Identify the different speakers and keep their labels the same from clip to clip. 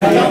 Speaker 1: Pardon?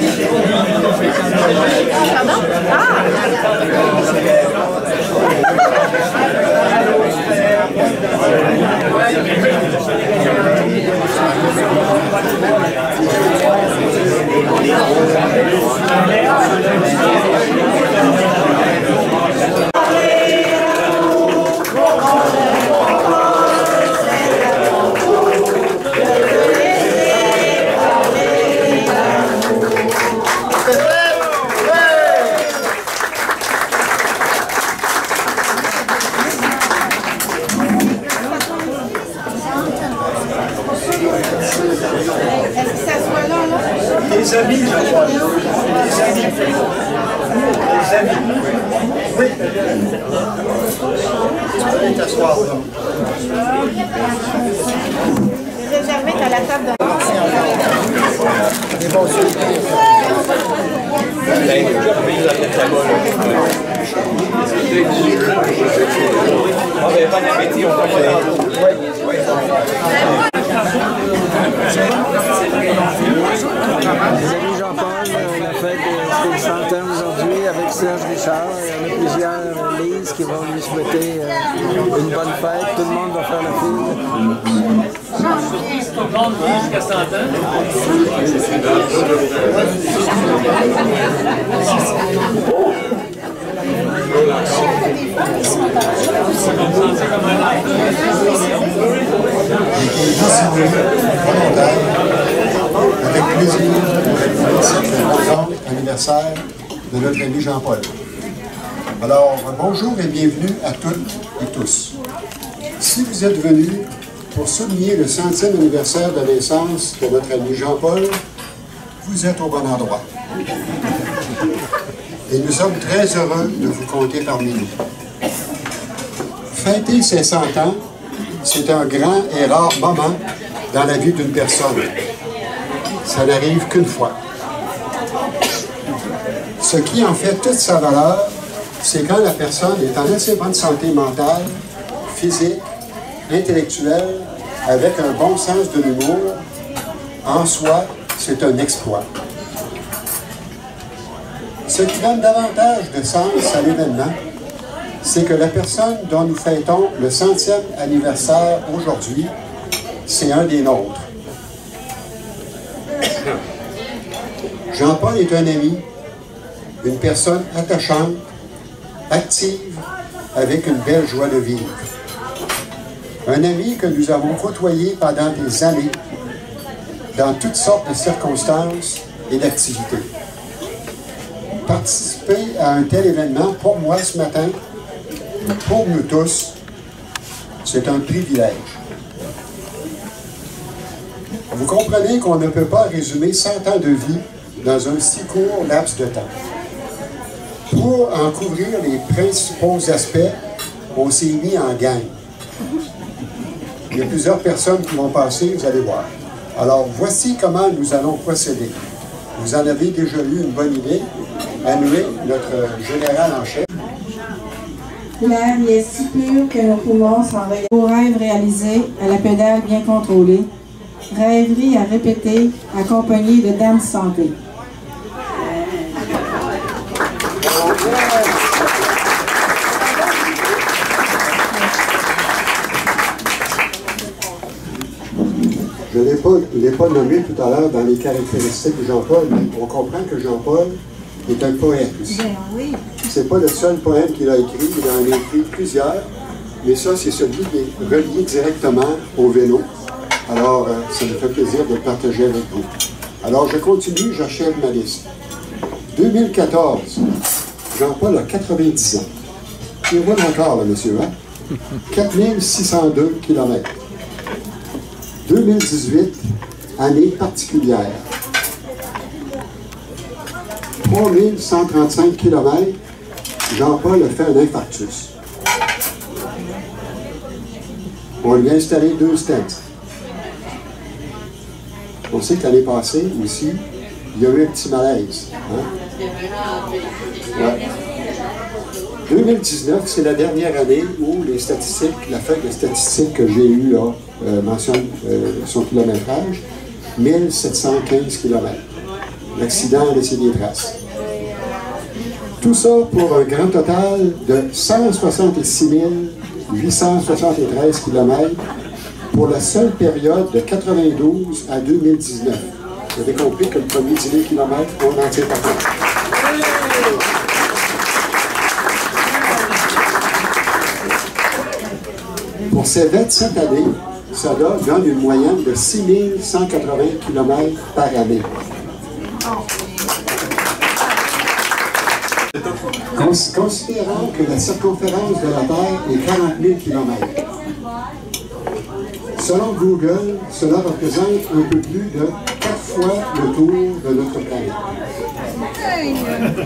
Speaker 1: Est-ce que ça soit là, là?
Speaker 2: Des amis, je crois. Des amis. Des amis. Oui. Tu peux t'asseoir là.
Speaker 1: C'est réservé à la table de...
Speaker 2: Des bons yeux.
Speaker 3: Ah ben, bon appétit, on peut
Speaker 4: Les amis Jean-Paul, la fête des centaines aujourd'hui avec Serge Richard. Il y en a plusieurs Lise qui vont lui souhaiter une bonne fête. Tout le monde va faire la file.
Speaker 3: Tout le monde vit jusqu'à 100 ans.
Speaker 2: Avec plaisir, c'est le grand anniversaire de notre ami Jean-Paul. Alors, bonjour et bienvenue à toutes et tous. Si vous êtes venus pour souligner le 100e anniversaire de naissance de notre ami Jean-Paul, vous êtes au bon endroit. Et nous sommes très heureux de vous compter parmi nous. Fêter ses 100 ans, c'est un grand et rare moment dans la vie d'une personne. Ça n'arrive qu'une fois. Ce qui en fait toute sa valeur, c'est quand la personne est en assez bonne santé mentale, physique, intellectuelle, avec un bon sens de l'humour. En soi, c'est un exploit. Ce qui donne davantage de sens à l'événement, c'est que la personne dont nous fêtons le 100e anniversaire aujourd'hui, c'est un des nôtres. Jean-Paul est un ami, une personne attachante, active, avec une belle joie de vivre. Un ami que nous avons côtoyé pendant des années, dans toutes sortes de circonstances et d'activités. Participer à un tel événement, pour moi ce matin, pour nous tous, c'est un privilège. Vous comprenez qu'on ne peut pas résumer 100 ans de vie dans un si court laps de temps. Pour en couvrir les principaux aspects, on s'est mis en gang. Il y a plusieurs personnes qui vont passer, vous allez voir. Alors, voici comment nous allons procéder. Vous en avez déjà eu une bonne idée. Anoué, notre général en chef.
Speaker 5: L'air y est si pur que nos poumons s'envahissent. Aux rêves réalisés, à la pédale bien contrôlée. Rêverie à répéter, accompagnée de dames santé.
Speaker 2: Je ne l'ai pas nommé tout à l'heure dans les caractéristiques de Jean-Paul, mais on comprend que Jean-Paul est un poète aussi.
Speaker 5: Oui.
Speaker 2: C'est pas le seul poème qu'il a écrit, il en a écrit plusieurs, mais ça, c'est celui qui est relié directement au vélo. Alors, ça me fait plaisir de le partager avec vous. Alors, je continue, j'achève ma liste. 2014, Jean-Paul a 90 ans. Il roule encore, là, monsieur, hein? 4602 km. 2018, année particulière. 3135 km, Jean-Paul a fait un infarctus. On lui a installé 2 stents. On sait que l'année passée aussi, il y a eu un petit malaise. Hein? Ouais. 2019, c'est la dernière année où les statistiques, la feuille de statistiques que j'ai eue là, mentionne son kilométrage, 1715 km. L'accident a laissé des traces. Tout ça pour un grand total de 166 873 km pour la seule période de 92 à 2019. Vous avez compris que le premier 10 000 km, on en tient pas compte. Pour ces 27 années, ça donne une moyenne de 6 180 km par année. Considérant que la circonférence de la Terre est 40 000 km. Selon Google, cela représente un peu plus de 4 fois le tour de notre planète.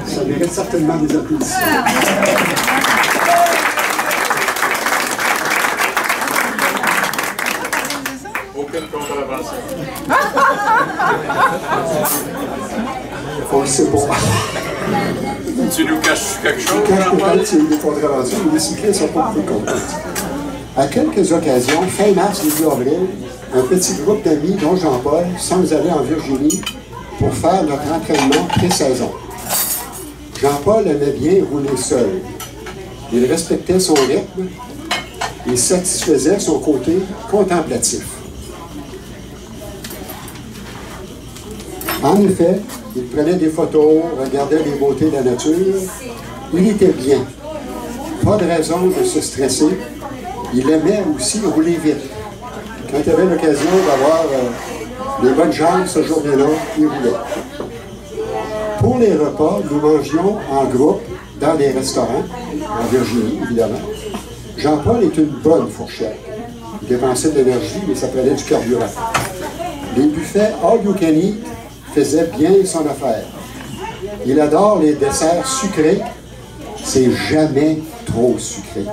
Speaker 2: Ça mérite certainement des applaudissements.
Speaker 3: Aucune contrevention.
Speaker 2: On ne le sait pas.
Speaker 3: Tu nous caches quelque chose,
Speaker 2: Je cache
Speaker 3: Jean-Paul?
Speaker 2: peut-être qu'il y a eu des contraventions, mais les cyclistes ne sont pas plus contents. À quelques occasions, fin mars, début avril, un petit groupe d'amis, dont Jean-Paul, semble aller en Virginie pour faire notre entraînement pré-saison. Jean-Paul aimait bien rouler seul. Il respectait son rythme et satisfaisait son côté contemplatif. En effet, il prenait des photos, regardait les beautés de la nature. Il était bien. Pas de raison de se stresser. Il aimait aussi rouler vite. Quand il avait l'occasion d'avoir des bonnes jambes ce jour-là, il roulait. Pour les repas, nous mangions en groupe dans des restaurants, en Virginie, évidemment. Jean-Paul est une bonne fourchette. Il dépensait de l'énergie, mais ça prenait du carburant. Les buffets all you can eat faisaient bien son affaire. Il adore les desserts sucrés. C'est jamais trop sucré.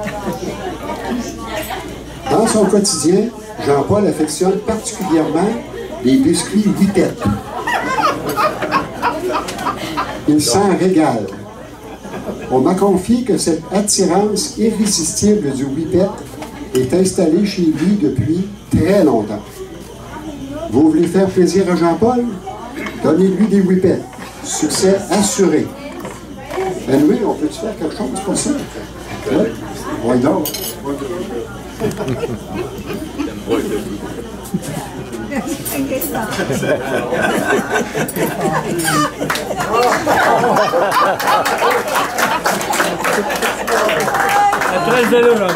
Speaker 2: Dans son quotidien, Jean-Paul affectionne particulièrement les biscuits Whippet. Il s'en régale. On m'a confié que cette attirance irrésistible du Whippet est installée chez lui depuis très longtemps. Vous voulez faire plaisir à Jean-Paul? Donnez-lui des Whippets. Succès assuré. Anyway, on peut-tu faire quelque chose pour ça? Oui? Oui, non.
Speaker 6: Après le vélo, là.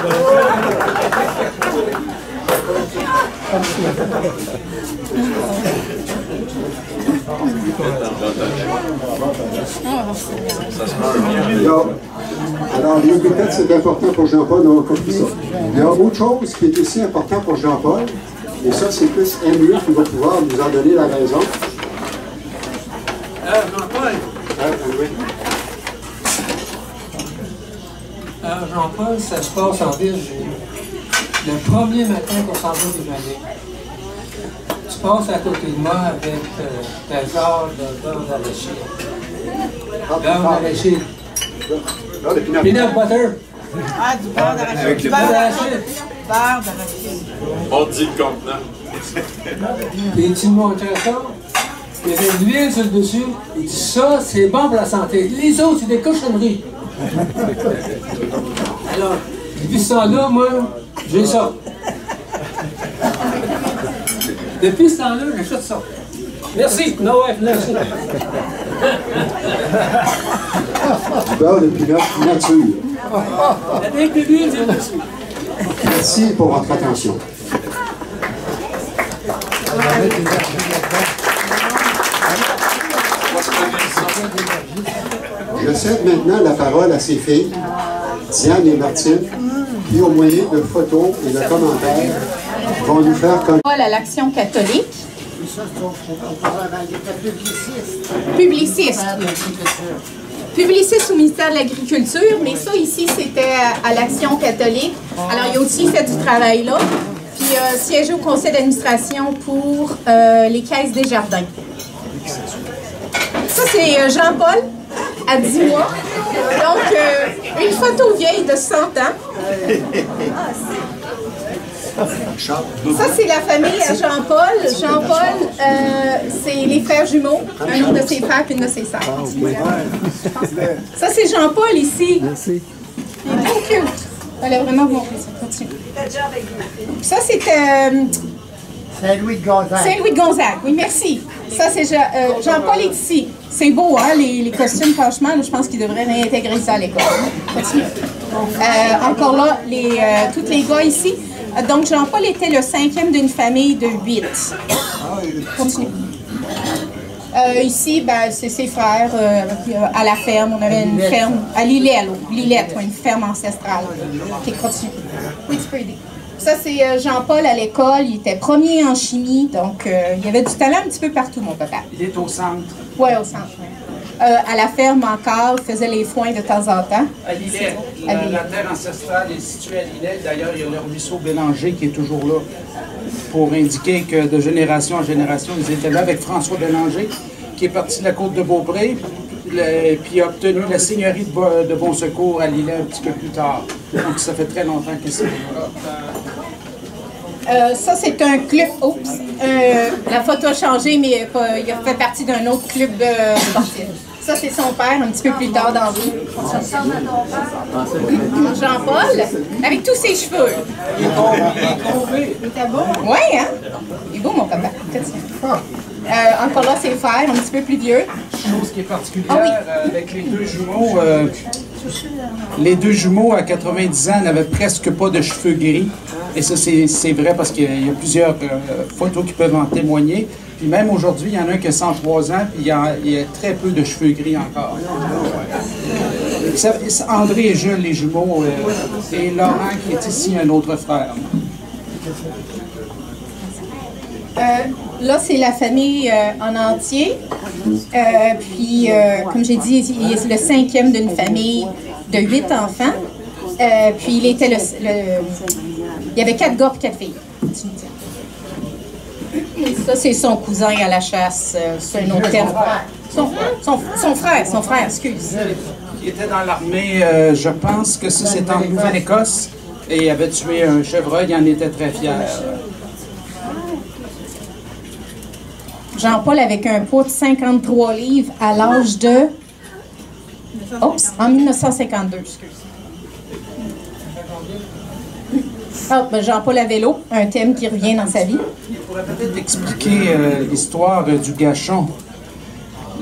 Speaker 2: Alors, les Whippets, c'est important pour Jean-Paul, on a compris ça. Il y a autre chose qui est aussi important pour Jean-Paul, et ça, c'est plus Henry qui va pouvoir nous en donner la raison.
Speaker 6: Jean-Paul. Jean-Paul, ça se passe en Virginie. Le premier matin qu'on s'en va déjeuner. Tu passes à côté de moi avec ta jarre de beurre d'arachide. Beurre d'arachide. Peanut butter.
Speaker 1: Ah, du beurre d'arachide.
Speaker 3: Avec
Speaker 1: Du
Speaker 3: le
Speaker 1: beurre
Speaker 6: beurre
Speaker 1: d'arachide. Beurre d'arachide.
Speaker 3: On dit le contenant.
Speaker 6: Puis tu me montrais ça. Il y avait de l'huile sur le dessus. Il dit ça, c'est bon pour la santé. Les autres, c'est des cochonneries. Alors, depuis ce temps-là, moi, j'ai ça. Depuis ce temps-là, j'achète ça. Merci. No way, merci.
Speaker 2: Du beurre de pinot nature.
Speaker 6: Avec de l'huile sur le dessus.
Speaker 2: Merci pour votre attention. Je cède maintenant la parole à ses filles, Diane et Martine, qui, au moyen de photos et de commentaires, vont nous faire connaître.
Speaker 7: À l'Action catholique. Publiciste. Publiciste au ministère de l'Agriculture, mais ça ici, c'était à l'Action catholique. Alors, il a aussi fait du travail là. Puis, siégé au conseil d'administration pour les caisses des jardins. Ça, c'est Jean-Paul, à 10 mois. Donc, une photo vieille de 100 ans. Ça, c'est la famille à Jean-Paul. Jean-Paul, c'est les frères jumeaux, un autre de ses frères et une de ses sœurs. Ça, c'est Jean-Paul ici.
Speaker 4: Merci.
Speaker 7: Il est bien cute. Elle a vraiment montré ça. Continue. Ça, c'est
Speaker 8: Saint-Louis de Gonzague.
Speaker 7: Saint-Louis de Gonzague. Oui, merci. Ça, c'est Jean-Paul est ici. C'est beau, hein, les costumes, franchement. Là, je pense qu'ils devraient réintégrer ça à l'école. Continue. Encore là, tous les gars ici. Donc, Jean-Paul était le 5e d'une famille de 8. Continue. Ici, ben, c'est ses frères à la ferme. On avait une ferme à Lillette, une ferme ancestrale. OK, continue. Oui, tu peux aider. Ça, c'est Jean-Paul à l'école. Il était premier en chimie, donc il y avait du talent un petit peu partout, mon papa.
Speaker 9: Il est au centre.
Speaker 7: Oui, au centre. Ouais. À la ferme encore, il faisait les foins de temps en temps.
Speaker 9: À Lillette. La terre ancestrale est située à Lillette. D'ailleurs, il y a le ruisseau Bélanger qui est toujours là pour indiquer que de génération en génération, ils étaient là avec François Bélanger, qui est parti de la côte de Beaupré, puis a obtenu la seigneurie de Bon Secours à Lillette un petit peu plus tard. Donc, ça fait très longtemps que c'est là.
Speaker 7: Ça, c'est un club. Oups! La photo a changé, mais il a fait partie d'un autre club sportif. Ça, c'est son père, un petit peu plus tard dans la vie. Jean-Paul, avec tous ses cheveux. Il était beau. Oui, hein? Il est beau, mon papa. Encore là, ses frères, un petit peu plus vieux.
Speaker 9: Chose qui est particulière avec les deux jumeaux. Les deux jumeaux, à 90 ans, n'avaient presque pas de cheveux gris. Et ça, c'est vrai parce qu'il y a plusieurs photos qui peuvent en témoigner. Puis même aujourd'hui, il y en a un qui a 103 ans, puis il y a très peu de cheveux gris encore. André et Jules, les jumeaux, et Laurent, qui est ici, un autre frère.
Speaker 7: Là, c'est la famille en entier. Puis, comme j'ai dit, il est le 5e d'une famille de 8 enfants. Puis, il était il y avait 4 gars et 4 filles. Ça, c'est son cousin à la chasse. C'est un autre terme. Son frère, excuse.
Speaker 9: Il était dans l'armée, je pense que ça, c'était en Nouvelle-Écosse. Et il avait tué un chevreuil, il en était très fier.
Speaker 7: Jean-Paul avec un poids de 53 livres à l'âge de... Oups, en 1952, excuse. Ah, ben Jean-Paul à vélo, un thème qui revient dans sa vie.
Speaker 9: Il pourrait peut-être expliquer l'histoire du Gachon.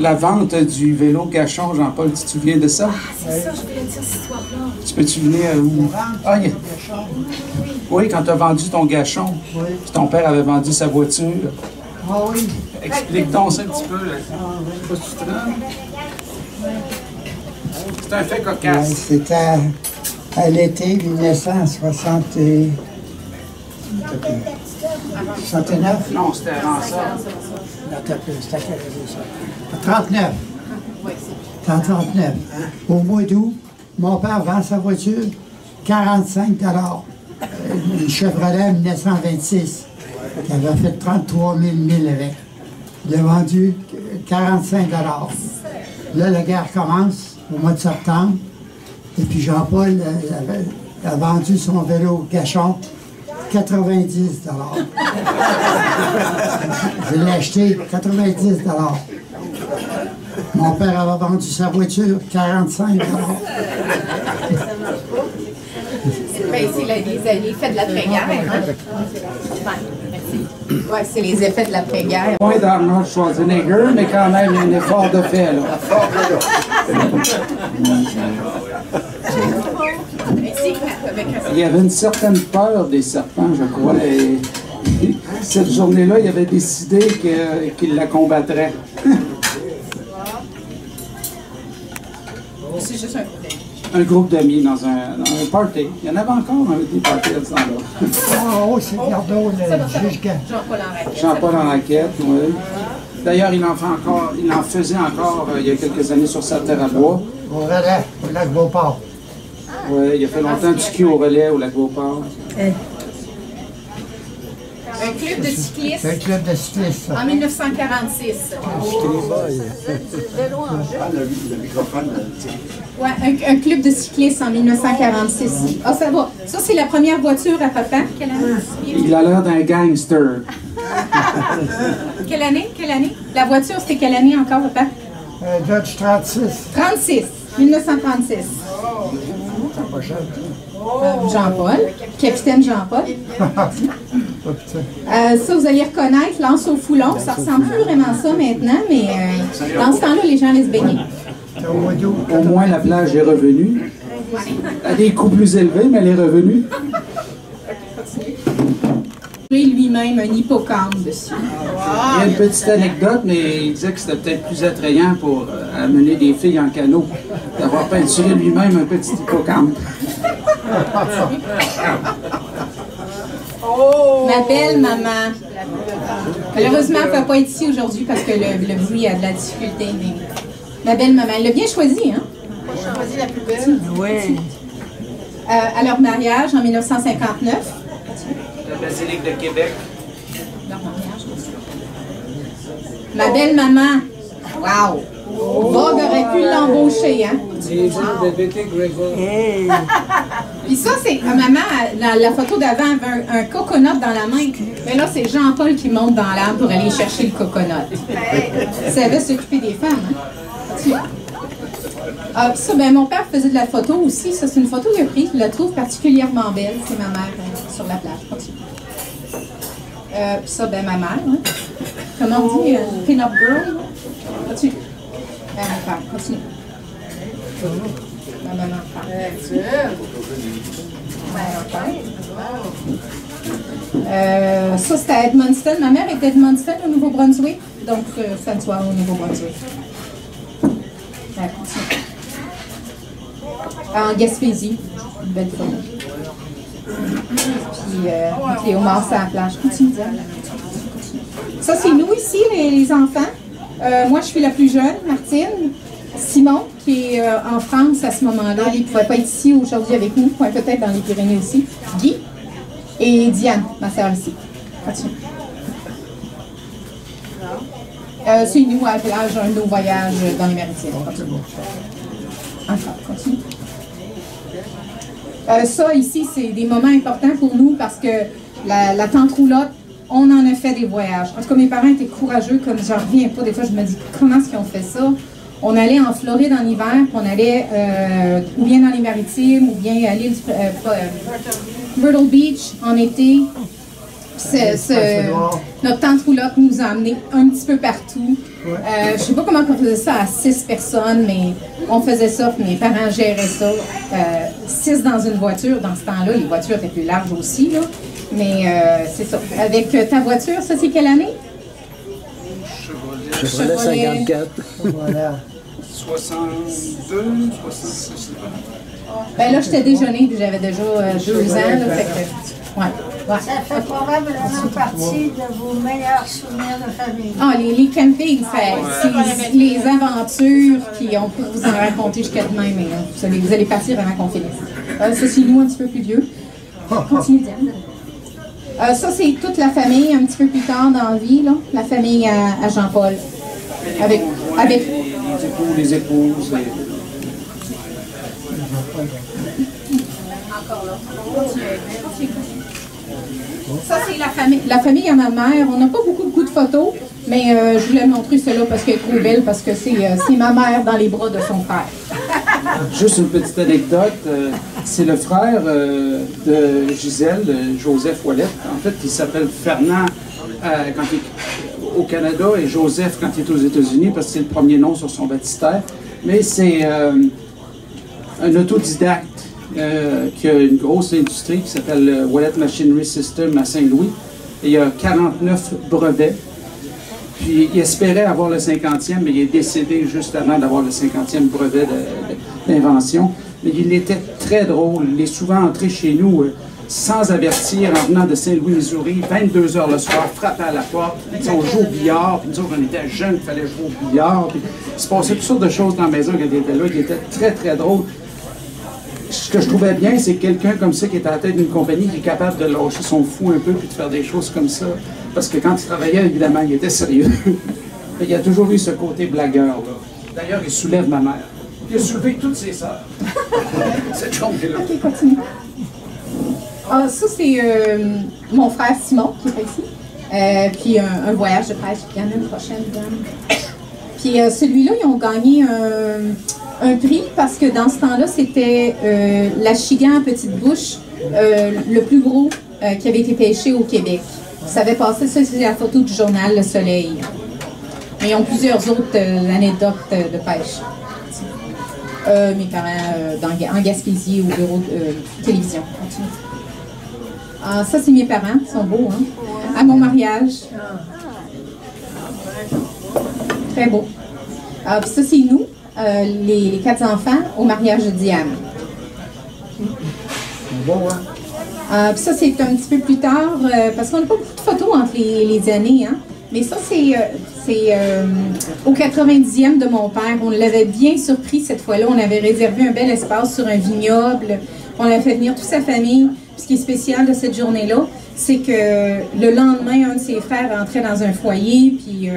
Speaker 9: La vente du vélo Gachon, Jean-Paul, tu te souviens de ça?
Speaker 10: Ah, c'est ça, je voulais dire cette histoire-là.
Speaker 9: Tu peux-tu venir où? Ah, oui, quand tu as vendu ton Gachon, puis ton père avait vendu sa voiture.
Speaker 8: Ah oui.
Speaker 9: Explique donc ça un petit peu. Là. Je sais pas si tu te rends. C'est un fait cocasse.
Speaker 8: C'était à l'été 1969.
Speaker 9: Non, c'était avant ça.
Speaker 8: C'était 39. En 39. Au mois d'août, mon père vend sa voiture 45 $. Une Chevrolet 1926. qui avait fait 33 000 milles avec. Il a vendu 45 $. Là, la guerre commence au mois de septembre. Et puis Jean-Paul a vendu son vélo Gachon 90 $. Je l'ai acheté 90 $. Mon père avait vendu sa voiture 45 $.
Speaker 7: Ben, c'est les effets de l'après-guerre. Hein? Merci. Oui, c'est les effets de l'après-guerre.
Speaker 9: Moins d'Arnold Schwarzenegger, mais quand même, il y a un effort de fait. Là. Il y avait une certaine peur des serpents, je crois. Et cette journée-là, il avait décidé qu'il la combattrait.
Speaker 7: C'est juste un coup.
Speaker 9: Un groupe d'amis dans un party. Il y en avait encore des parties à ce temps-là.
Speaker 8: Oh, c'est Gardot, le juge
Speaker 7: Jean-Paul en raquette.
Speaker 9: Jean-Paul en raquette, oui. D'ailleurs, il en faisait encore il y a quelques années sur sa terre à bois.
Speaker 8: Au relais, au lac Beauport.
Speaker 9: Oui, il a fait longtemps du ski au relais au lac Beauport.
Speaker 7: Un club de cyclistes.
Speaker 8: Un club de cyclistes.
Speaker 7: En 1946.
Speaker 2: le microphone.
Speaker 7: Ouais, un club de cyclistes en 1946. Ah, ça va. Ça, c'est la première voiture à papa. Quelle année?
Speaker 9: Il a l'air d'un gangster.
Speaker 7: Quelle année? Quelle année? La voiture, c'était quelle année encore, papa?
Speaker 8: Dodge 36.
Speaker 7: 36. 1936. Jean-Paul. Capitaine Jean-Paul. Ça, vous allez reconnaître, lance au foulon. Ça ressemble plus vraiment à ça maintenant, mais dans ce temps-là, les gens allaient se baigner.
Speaker 9: Au moins, la plage est revenue. À des coûts plus élevés, mais elle est revenue.
Speaker 7: Lui-même un hippocampe dessus.
Speaker 9: Il y a une petite anecdote, mais il disait que c'était peut-être plus attrayant pour amener des filles en canot d'avoir peinturé lui-même un petit hippocampe.
Speaker 7: Ma belle maman. Malheureusement, elle ne peut pas être ici aujourd'hui parce que le bruit a de la difficulté. Mais ma belle maman, elle l'a bien choisi, hein?
Speaker 1: Elle a choisi la plus belle.
Speaker 7: Oui. À leur mariage en 1959.
Speaker 9: La basilique de Québec.
Speaker 7: Leur mariage, ma belle maman. Wow! Vogue aurait pu l'embaucher, hein? Puis ça, c'est maman, la photo d'avant avait un coconut dans la main. Mais là, c'est Jean-Paul qui monte dans l'arbre pour aller chercher le coconut. Ça avait s'occuper des femmes, hein? Ah, ça, ben, mon père faisait de la photo aussi. Ça, c'est une photo qu'il a prise. Je la trouve particulièrement belle. C'est ma mère sur la plage. Continue. Puis ça, ben, ma mère. Hein? Comment on dit? Pin-up girl? Continue. Ben, mon père. Continue. Ma maman. Ça, c'était à Edmundston. Ma mère était à Edmundston, au Nouveau-Brunswick. Donc, François, au Nouveau-Brunswick. En Gaspésie, une belle photo. Puis les homards sur la plage. Continue. Ça, c'est nous ici, les enfants. Moi, je suis la plus jeune, Martine. Simon, qui est en France à ce moment-là. Il ne pouvait pas être ici aujourd'hui avec nous. Peut-être dans les Pyrénées aussi. Guy. Et Diane, ma soeur ici. Continue. C'est nous à la plage, un de nos voyages dans les Maritimes. Continue. Encore, continue. Ça, ici, c'est des moments importants pour nous parce que la tante roulotte, on en a fait des voyages. En tout cas, mes parents étaient courageux, comme j'en reviens pas. Des fois, je me dis, comment est-ce qu'ils ont fait ça? On allait en Floride en hiver, puis on allait ou bien dans les Maritimes, ou bien à l'île Myrtle Beach en été. Notre tante roulotte nous a amenés un petit peu partout. Je ne sais pas comment on faisait ça à 6 personnes, mais on faisait ça, puis mes parents géraient ça. 6 dans une voiture. Dans ce temps-là, les voitures étaient plus larges aussi, là. Mais c'est ça. Avec ta voiture, ça, c'est quelle année?
Speaker 4: Chevrolet 54.
Speaker 8: Voilà.
Speaker 9: 62, 66.
Speaker 7: Ben là, j'étais déjeuner, puis j'avais déjà 2 ans. Là, fait que, ouais.
Speaker 10: Ça fait probablement partie de vos meilleurs souvenirs de famille.
Speaker 7: Ah, les campings, c'est les aventures qui on peut vous en raconter jusqu'à demain, mais vous allez partir avant qu'on finisse. Ça, c'est nous un petit peu plus vieux. Continue, Diane. Ça, c'est toute la famille, un petit peu plus tard dans la vie, là, la famille à Jean-Paul. Avec
Speaker 9: les épouses.
Speaker 7: Encore là. Ça, c'est la famille à ma mère. On n'a pas beaucoup de photos, mais je voulais montrer celle-là parce qu'elle est trop belle, parce que c'est ma mère dans les bras de son frère.
Speaker 9: Juste une petite anecdote, c'est le frère de Gisèle, Joseph Ouellet. En fait, il s'appelle Fernand quand il est au Canada et Joseph quand il est aux États-Unis parce que c'est le premier nom sur son baptistère. Mais c'est un autodidacte qui a une grosse industrie qui s'appelle Ouellet Machinery System à Saint-Louis. Et il y a 49 brevets. Puis il espérait avoir le 50e, mais il est décédé juste avant d'avoir le 50e brevet d'invention. Mais il était très drôle. Il est souvent entré chez nous sans avertir, en venant de Saint-Louis, Missouri, 22 h le soir, frappait à la porte. Puis on joue au billard. Puis nous autres, on était jeunes, il fallait jouer au billard. Puis il se passait toutes sortes de choses dans la maison quand il était là. Il était très, très drôle. Ce que je trouvais bien, c'est quelqu'un comme ça qui est à la tête d'une compagnie qui est capable de lâcher son fou un peu puis de faire des choses comme ça. Parce que quand il travaillait, évidemment, il était sérieux. Il y a toujours eu ce côté blagueur, là. D'ailleurs, il soulève ma mère. Il a soulevé toutes ses sœurs. Cette journée-là.
Speaker 7: OK, continue. Ah, ça, c'est mon frère Simon qui est ici. Puis un voyage de pêche l'année prochaine. Puis celui-là, ils ont gagné un prix parce que dans ce temps-là, c'était l'achigan à petite bouche, le plus gros qui avait été pêché au Québec. Ça avait passé, ça c'est la photo du journal Le Soleil. Mais ils ont plusieurs autres anecdotes de pêche. Mes parents en Gaspésie au bureau de télévision. Ah, ça, c'est mes parents, ils sont beaux, hein? À mon mariage. Très beau. Puis ça, c'est nous, les 4 enfants, au mariage de Diane.
Speaker 8: Bon, hein?
Speaker 7: Puis ça, c'est un petit peu plus tard, parce qu'on n'a pas beaucoup de photos entre les années, hein? Mais ça, c'est au 90e de mon père. On l'avait bien surpris cette fois-là. On avait réservé un bel espace sur un vignoble. On avait fait venir toute sa famille. Puis ce qui est spécial de cette journée-là, c'est que le lendemain, un de ses frères rentrait dans un foyer, puis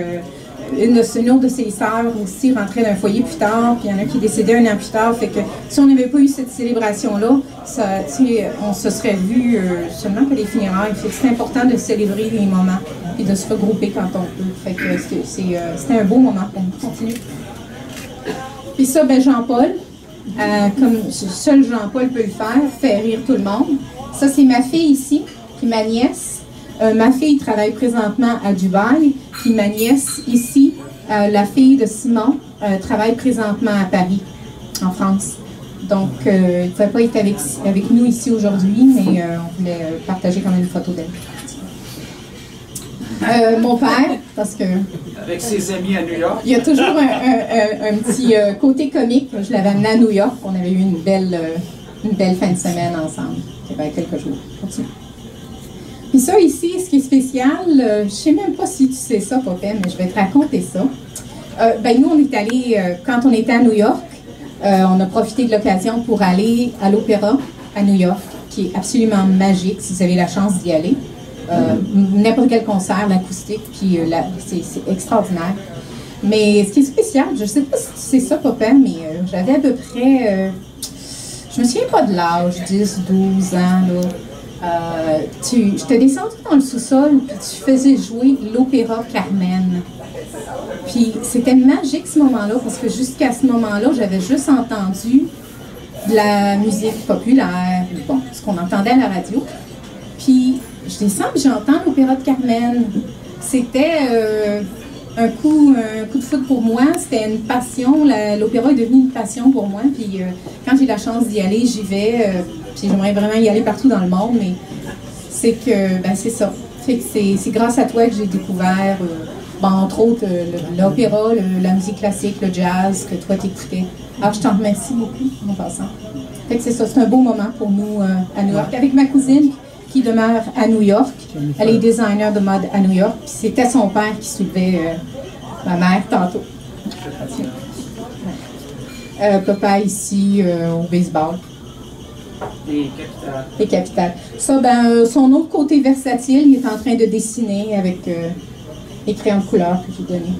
Speaker 7: une autre de ses sœurs aussi rentrait dans un foyer plus tard, puis il y en a qui décédait un an plus tard. Fait que si on n'avait pas eu cette célébration-là, on se serait vu seulement que les funérailles. C'est important de célébrer les moments et de se regrouper quand on peut. Fait que c'était un beau moment pour nous. Continue. Puis ça, ben Jean-Paul, comme seul Jean-Paul peut le faire, fait rire tout le monde. Ça, c'est ma fille ici, puis ma nièce. Ma fille travaille présentement à Dubaï, puis ma nièce ici, la fille de Simon, travaille présentement à Paris, en France. Donc, elle ne pouvait pas être avec nous ici aujourd'hui, mais on voulait partager quand même une photo d'elle. Mon père, parce que...
Speaker 9: Avec ses amis à New York.
Speaker 7: Il y a toujours un petit côté comique. Je l'avais amené à New York. On avait eu une belle fin de semaine ensemble. Il y avait quelques jours. Continue. Puis ça ici, ce qui est spécial, je ne sais même pas si tu sais ça, Papa, mais je vais te raconter ça. Ben nous, on est allés, quand on était à New York, on a profité de l'occasion pour aller à l'Opéra à New York, qui est absolument magique si vous avez la chance d'y aller. N'importe quel concert, l'acoustique, puis c'est extraordinaire. Mais ce qui est spécial, je ne sais pas si tu sais ça, Papa, mais j'avais à peu près, je me souviens pas de l'âge, 10, 12 ans, là. Je te descendais dans le sous-sol, puis tu faisais jouer l'opéra Carmen. Puis c'était magique ce moment-là, parce que jusqu'à ce moment-là, j'avais juste entendu de la musique populaire, bon, ce qu'on entendait à la radio. Puis je descends, puis j'entends l'opéra de Carmen. C'était un coup de foudre pour moi, c'était une passion. L'opéra est devenu une passion pour moi. Puis quand j'ai la chance d'y aller, j'y vais. Puis j'aimerais vraiment y aller partout dans le monde, mais c'est que, ben c'est ça. Fait que c'est grâce à toi que j'ai découvert, entre autres, l'opéra, la musique classique, le jazz que toi t'écoutais. Alors je t'en remercie beaucoup en passant. Fait que c'est ça, c'est un beau moment pour nous à New York. Avec ma cousine qui demeure à New York. Elle est designer de mode à New York. Puis c'était son père qui soulevait ma mère tantôt. Papa ici au baseball. Les capitales. Ça, ben, son autre côté versatile, il est en train de dessiner avec les crayons de couleur que j'ai donnés.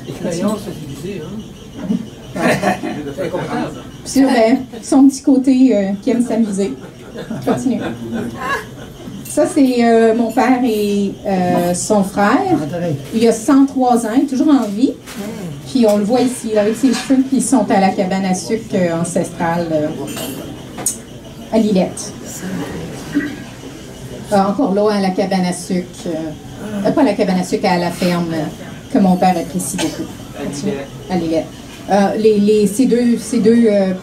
Speaker 6: Les crayons, c'est utilisé, hein? C'est confortable.
Speaker 7: Puis là, ben, son petit côté qui aime s'amuser. Continue. Ça, c'est mon père et son frère. Il a 103 ans, il est toujours en vie. Puis on le voit ici, avec ses cheveux, puis ils sont à la cabane à sucre ancestrale. À Lillette. Encore là, à la cabane à sucre. Pas à la cabane à sucre, à la ferme que mon père apprécie beaucoup. À Lillette. Ces deux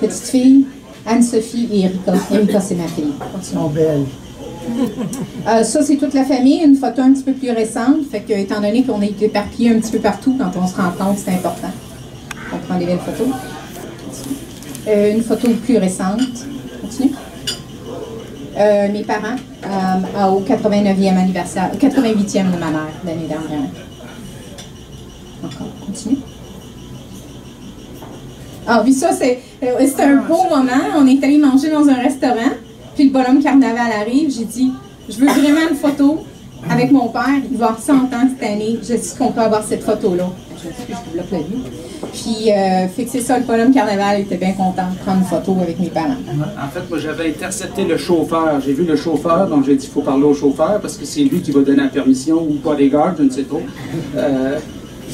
Speaker 7: petites filles, Anne-Sophie et Erika. Erika, c'est ma fille.
Speaker 8: Elles sont belles.
Speaker 7: Ça, c'est toute la famille. Une photo un petit peu plus récente. Fait que, étant donné qu'on est éparpillés un petit peu partout, quand on se rencontre, c'est important. On prend des belles photos. Une photo plus récente. Continue. Mes parents au 89e anniversaire, 88e de ma mère l'année dernière. Encore, continue. Ah oui, ça, c'est un beau moment. On est allé manger dans un restaurant, puis le bonhomme carnaval arrive. J'ai dit, je veux vraiment une photo avec mon père. Il va avoir 100 ans cette année. Je dis qu'on peut avoir cette photo-là. je bloque la vue. Puis, fait que c'est ça, le Bonhomme Carnaval était bien content de prendre une photo avec mes parents.
Speaker 9: En fait, moi, j'avais intercepté le chauffeur. J'ai vu le chauffeur, donc j'ai dit qu'il faut parler au chauffeur parce que c'est lui qui va donner la permission ou pas les gardes, je ne sais trop.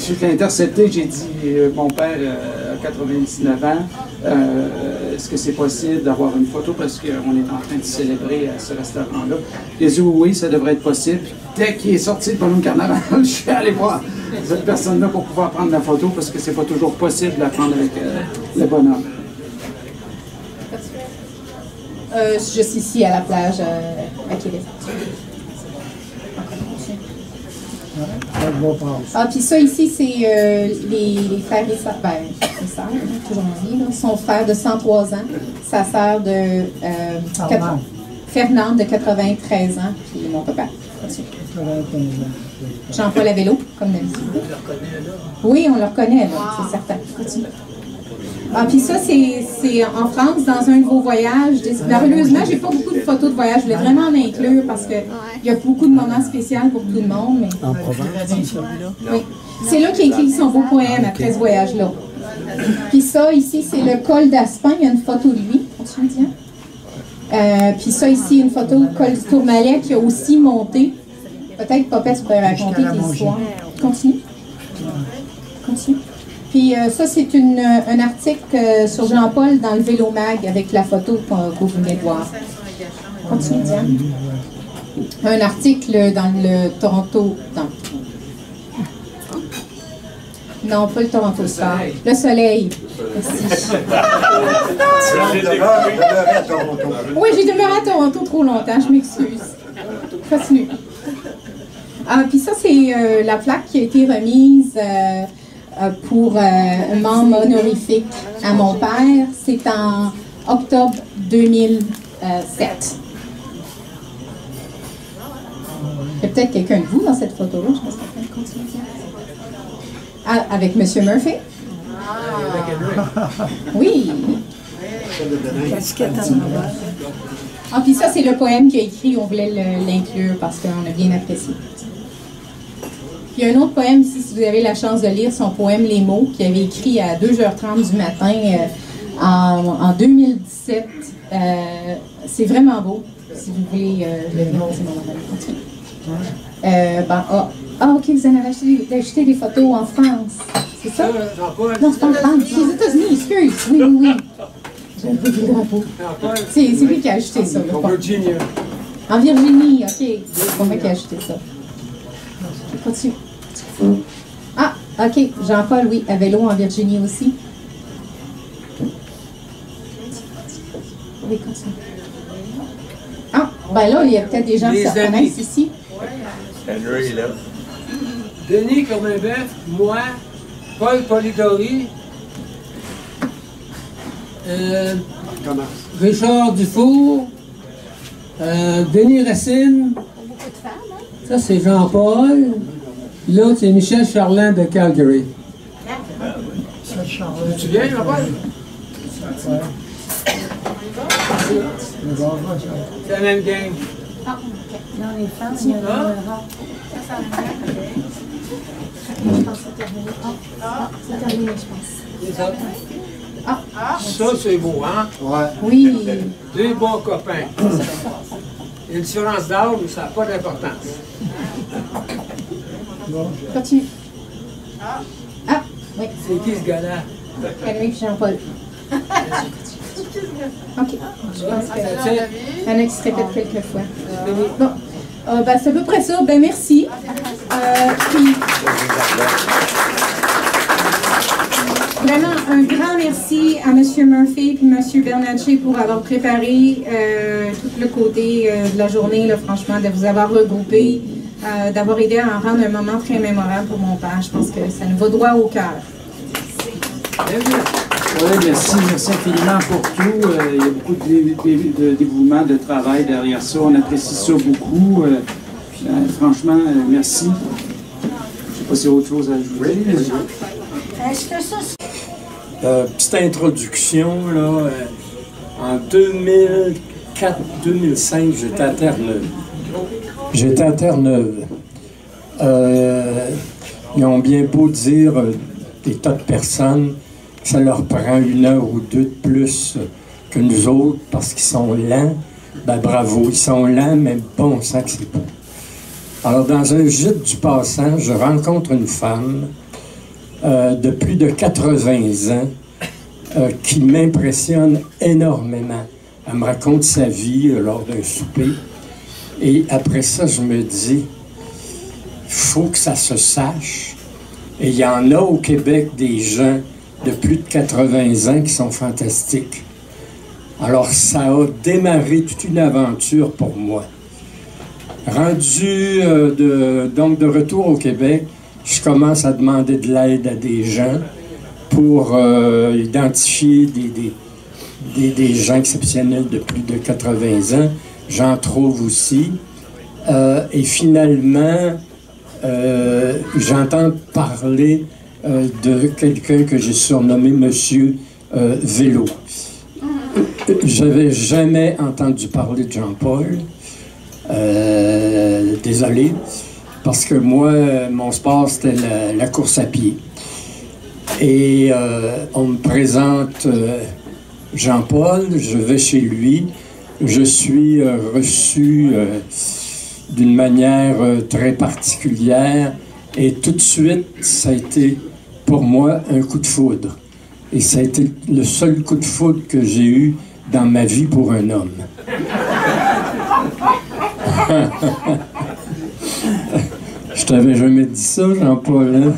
Speaker 9: J'ai intercepté, j'ai dit, mon père a 99 ans, est-ce que c'est possible d'avoir une photo parce qu'on est en train de célébrer à ce restaurant-là? Il a dit oui, ça devrait être possible. Puis, dès qu'il est sorti de Bonhomme Carnaval, je suis allé voir cette personne-là pour pouvoir prendre la photo parce que c'est pas toujours possible de la prendre avec le bonhomme.
Speaker 7: Je suis ici à la plage à Québec. Ah, puis ça ici, c'est les frères et sœurs, ben, les sœurs, toujours en vie, là, son frère de 103 ans, sa sœur de Fernande de 93 ans, puis mon papa. Jean-Paul à vélo, comme d'habitude. Oui, on le reconnaît, là, c'est certain. Ah, puis ça, c'est en France, dans un de vos voyages. Malheureusement, j'ai pas beaucoup de photos de voyage. Je voulais vraiment en inclure parce qu'il y a beaucoup de moments spéciaux pour tout le monde. Mais...
Speaker 4: En Provence?
Speaker 7: Oui. C'est là qu'il a écrit son beau poème après ce voyage-là. Puis ça, ici, c'est le col d'Aspin. Il y a une photo de lui. Puis ça, ici, une photo de col du Tourmalet qui a aussi monté. Peut-être, Papa, tu pourrais raconter tes histoires. Continue. Continue. Puis ça, c'est un article sur Jean-Paul dans le Vélo Mag avec la photo que vous venez de voir. Continue, Diane. Un article dans le Toronto... Non, pas le Toronto Star. Le Soleil. Merci. Oui, j'ai demeuré à Toronto trop longtemps, je m'excuse. Continue. Ah, puis ça, c'est la plaque qui a été remise... pour un membre honorifique à mon père. C'est en octobre 2007. Il y a peut-être quelqu'un de vous dans cette photo-là. Je pense qu'on peut continuer. Ah, avec M. Murphy? Oui. Ah, puis ça, c'est le poème qu'il a écrit. On voulait l'inclure parce qu'on a bien apprécié. Il y a un autre poème ici, si vous avez la chance de lire son poème Les mots, qu'il avait écrit à 2h30 du matin en 2017. C'est vraiment beau, si vous voulez le lire. OK, vous en avez acheté des photos en France, c'est ça? Non, c'est pas en France, c'est aux États-Unis, excuse. Oui. J'avais pas vu le drapeau. C'est lui qui a acheté ça. En Virginie. En Virginie, OK. C'est moi qui a acheté ça. Continue. Ah, OK. Jean-Paul, oui, à vélo en Virginie aussi. Oui, continue. Ah, ben là, il y a peut-être des gens qui se reconnaissent ici.
Speaker 3: Henry est là.
Speaker 6: Denis Corminboeuf, moi, Paul Polidori, Richard Dufour, Denis Racine. Ça, c'est Jean-Paul. L'autre, c'est Michel Charlin de Calgary. Tu viens, Jean-Paul? C'est la même gang.
Speaker 10: Ah, OK. Dans les femmes, il y a un numéro. Je pense que c'est terminé. C'est terminé, je pense.
Speaker 6: Ça, c'est beau, hein?
Speaker 2: Ouais.
Speaker 7: Oui.
Speaker 6: Deux bons copains. Il y a une différence d'âge, mais ça n'a pas d'importance.
Speaker 7: Continue. Ah, oui.
Speaker 6: C'est qui ce gars-là?
Speaker 7: Henry et Jean-Paul. OK. Je pense qu'il y en a qui se répètent quelques fois. Bon. Ben, c'est à peu près ça. Ben, merci. Puis, vraiment, un grand merci à M. Murphy et M. Bernatchez pour avoir préparé tout le côté de la journée, là, franchement, de vous avoir regroupé, d'avoir aidé à en rendre un moment très mémorable pour mon père. Je pense que ça nous va droit au cœur.
Speaker 9: Oui, merci infiniment pour tout. Il y a beaucoup de dévouement, de travail derrière ça. On apprécie ça beaucoup. Franchement, merci. Je ne sais pas s'il y a autre chose à ajouter.
Speaker 10: Est-ce que ça,
Speaker 11: petite introduction, là, en 2004-2005, j'étais à Terre-Neuve. Ils ont bien beau dire, des tas de personnes, que ça leur prend 1 heure ou 2 de plus que nous autres parce qu'ils sont lents. Ben bravo, ils sont lents, mais bon sang que c'est beau. Alors, dans un gîte du passant, je rencontre une femme de plus de 80 ans qui m'impressionne énormément. Elle me raconte sa vie lors d'un souper. Et après ça, je me dis, il faut que ça se sache. Et il y en a au Québec des gens de plus de 80 ans qui sont fantastiques. Alors, ça a démarré toute une aventure pour moi. Rendu donc de retour au Québec, je commence à demander de l'aide à des gens pour identifier des gens exceptionnels de plus de 80 ans. J'en trouve aussi. Et finalement, j'entends parler de quelqu'un que j'ai surnommé Monsieur Vélo. J'avais jamais entendu parler de Jean-Paul. Désolé, parce que moi, mon sport, c'était la course à pied. Et on me présente Jean-Paul, je vais chez lui, je suis reçu d'une manière très particulière, et tout de suite, ça a été pour moi un coup de foudre. Et ça a été le seul coup de foudre que j'ai eu dans ma vie pour un homme. Je t'avais jamais dit ça, Jean-Paul. Hein?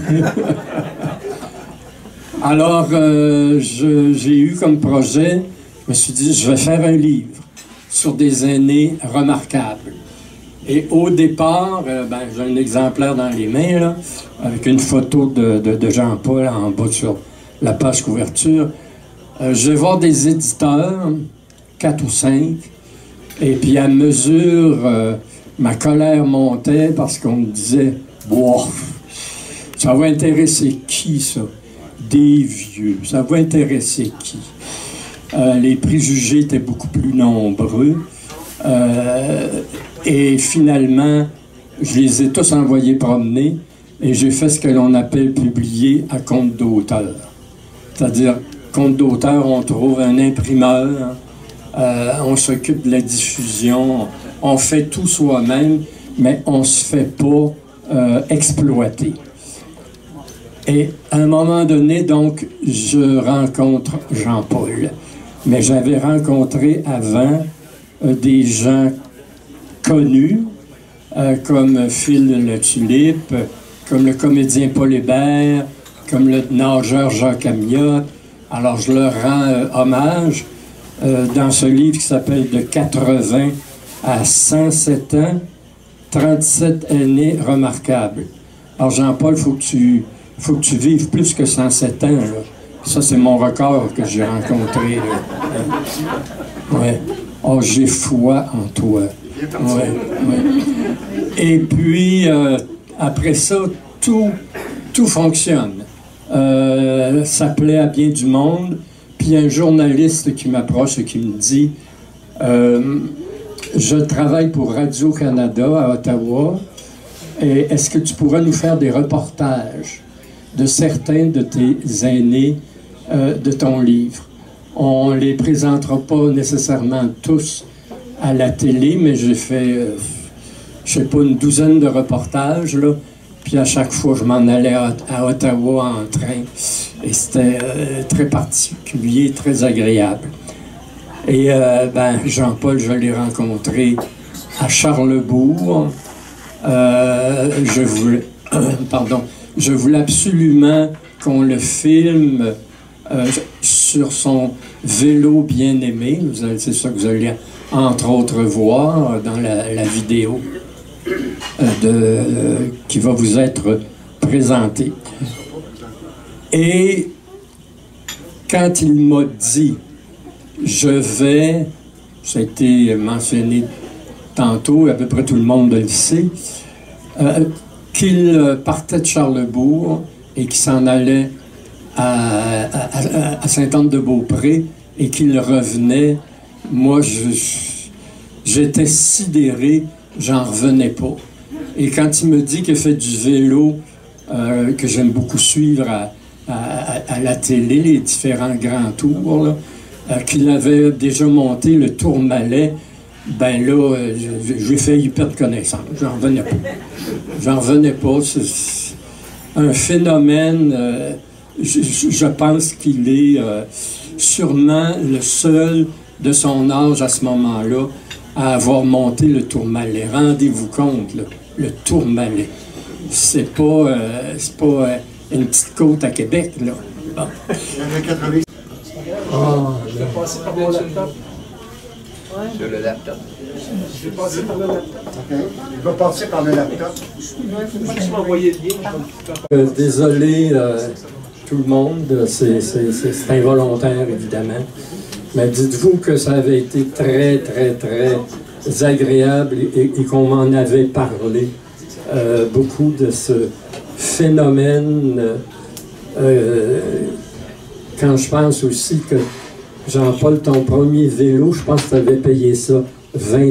Speaker 11: Alors, j'ai eu comme projet, je me suis dit, je vais faire un livre sur des aînés remarquables. Et au départ, j'ai un exemplaire dans les mains, là, avec une photo de Jean-Paul en bas sur la page couverture. Je vais voir des éditeurs, 4 ou 5, et puis à mesure, ma colère montait parce qu'on me disait « Wow, ça va intéresser qui, ça? Des vieux, ça va intéresser qui? » Les préjugés étaient beaucoup plus nombreux. Et finalement, je les ai tous envoyés promener et j'ai fait ce que l'on appelle publier à compte d'auteur. C'est-à-dire, compte d'auteur, on trouve un imprimeur, on s'occupe de la diffusion, on fait tout soi-même, mais on ne se fait pas exploiter. Et à un moment donné, donc, je rencontre Jean-Paul. Mais j'avais rencontré avant des gens connus, comme Phil Le Tulipe, comme le comédien Paul Hébert, comme le nageur Jacques Amiotte. Alors je leur rends hommage dans ce livre qui s'appelle « De 80 à 107 ans, 37 aînés remarquables ». Alors Jean-Paul, il faut que tu vives plus que 107 ans. Là. Ça, c'est mon record que j'ai rencontré. Ouais. Oh, j'ai foi en toi. Ouais. Et puis, après ça, tout fonctionne. Ça plaît à bien du monde. Puis il y a un journaliste qui m'approche et qui me dit je travaille pour Radio-Canada à Ottawa. Et est-ce que tu pourrais nous faire des reportages de certains de tes aînés de ton livre? On ne les présentera pas nécessairement tous à la télé, mais j'ai fait, je sais pas, une douzaine de reportages, là. Puis à chaque fois, je m'en allais à Ottawa en train. Et c'était très particulier, très agréable. Et Jean-Paul, je l'ai rencontré à Charlebourg. Je voulais absolument qu'on le filme sur son vélo bien-aimé. C'est ça que vous allez, entre autres, voir dans la vidéo qui va vous être présentée. Et quand il m'a dit « Je vais », ça a été mentionné tantôt, à peu près tout le monde le sait, qu'il partait de Charlebourg et qu'il s'en allait à Sainte-Anne-de-Beaupré et qu'il revenait, moi, j'étais sidéré, j'en revenais pas. Et quand il me dit qu'il fait du vélo que j'aime beaucoup suivre à la télé, les différents grands tours, qu'il avait déjà monté le Tourmalet. Ben là, j'ai failli perdre connaissance. J'en revenais pas. J'en revenais pas. C'est un phénomène, je pense qu'il est sûrement le seul de son âge à ce moment-là à avoir monté le Tourmalet. Rendez-vous compte, là, le Tourmalet. C'est pas une petite côte à Québec, là. Bon.
Speaker 9: Je vais passer par mon laptop.
Speaker 3: Sur le laptop.
Speaker 9: Je vais passer par le laptop.
Speaker 2: OK. Il va passer par le laptop.
Speaker 9: Tu m'as envoyé le lien.
Speaker 11: Désolé, tout le monde, c'est involontaire, évidemment. Mais dites-vous que ça avait été très, très, très agréable et qu'on m'en avait parlé. Beaucoup de ce phénomène. Quand je pense aussi que Jean-Paul, ton premier vélo, je pense que tu avais payé ça 20 $.